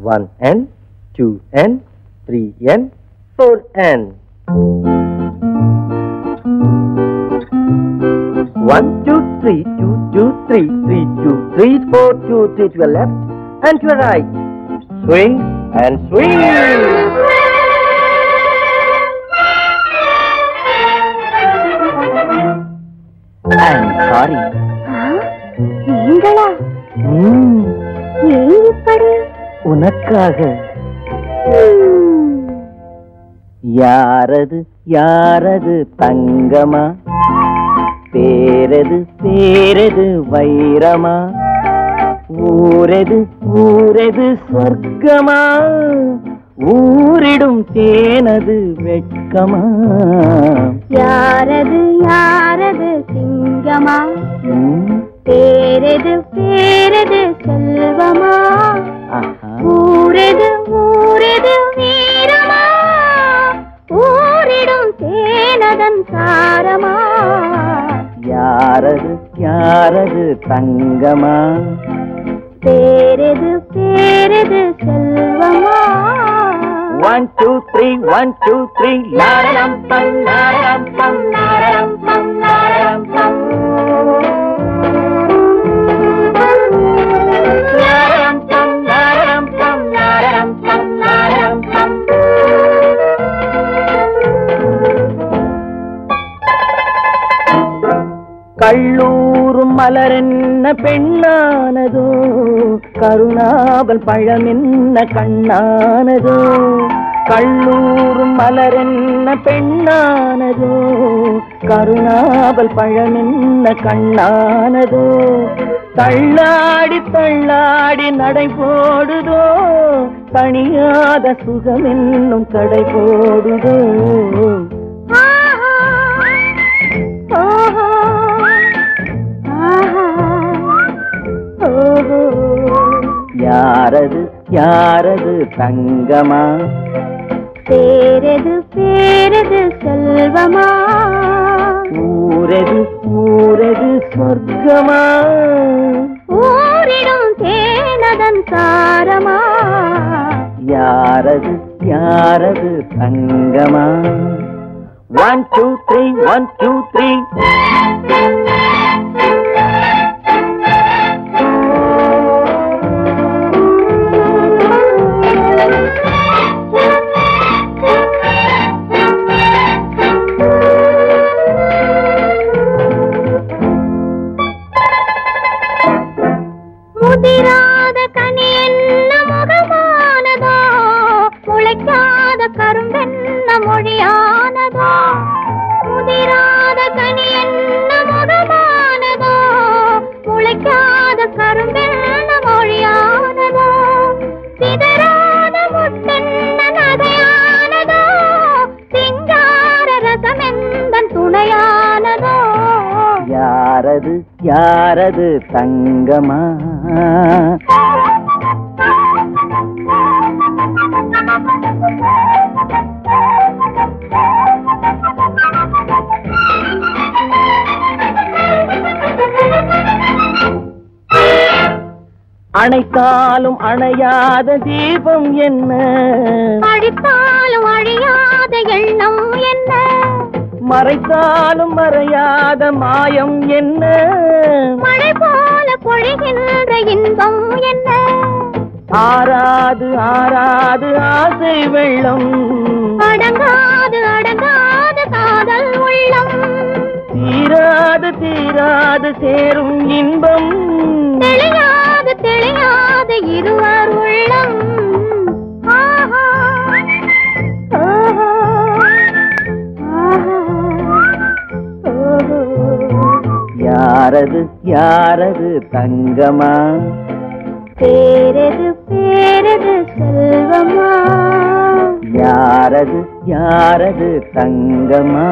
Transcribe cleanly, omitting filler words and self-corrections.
1N, 2N, 3N, 4N. 1, 2, 3, 2, 2, 3, 3, 2, 3, 4, 2, 3 to your left and to your right. Swing and swing. I'm sorry. நீங்களா? ஏன் இப்படி? உனக்காக. யாரது யாரது தங்கமா, பேரது பேரது வைரமா, ஊரது ஊரது சொர்க்கமா, ஊரிடும் தேனது வெட்கமா. யாரது யாரது சிங்கமா, பேரது பேரது செல்வமா, ஊரது ஊரது வீரமா, ஊரிடும் தேனதன் சாரமா. யாரது யாரது தங்கமா, பேரது பேரது செல்வமா. 1, 2, 3, 1, 2, 3, லாரரம் பம் லாரரம் பம் லாரரம் பம் லாரரம் பம் லாரரம் பம் லாரரம் பம் லாரரம் பம் லாரரம் பம். கள்ளூரும் மலரென்ன பெண்ணானதோ, கருணாவல் பழமென்ன கண்ணானதோ. கள்ளூரும் மலரென்ன பெண்ணானதோ, கருணாவல் பழமென்ன கண்ணானதோ. தள்ளாடி தள்ளாடி நடை போடுதோ, தணியாத சுகமென்னும் கடை போடுதோ. யாரது யாரது தங்கமா, பேரது பேரது செல்வமா, ஊரது ஊரது சொர்க்கமா, ஊரிடும் தேனதன் சாரமா. யாரது யாரது தங்கமா. 1, 2, 3, 1, 2, 3. முதிராத கனி என்ன முகமானதோ, முளைக்காத கரும்பென்ன மொழியானதோ. முதிராத கனி என்ன முகமானதோ, முளைக்காத கரும்பென்ன மொழியானதோ. சிதறாத முத்தென்ன நகையானதோ, சிங்கார ரசமெந்தன் துணையானதோ. யாரது யாரது தங்கமா, அணைத்தாலும் அணையாத தீபம் என்ன, அழித்தாலும் அழியாத எண்ணம் என்ன, மறைத்தாலும் மறையாத மாயம் என்ன, மழை போல பொழிகின்ற இன்பம் என்ன. ஆராது ஆராது ஆசை வெள்ளம், அடங்காது அடங்காது காதல் உள்ளம், தீராது தீராது சேரும் இன்பம், தெளியாது தெளியாது இருவர் உள்ளம். ஆஹா ஓஹோ ஆஹா ஓஹோ. யாரது யாரது தங்கமா, பேரது பேரது செல்வமா, யாரது யாரது தங்கமா.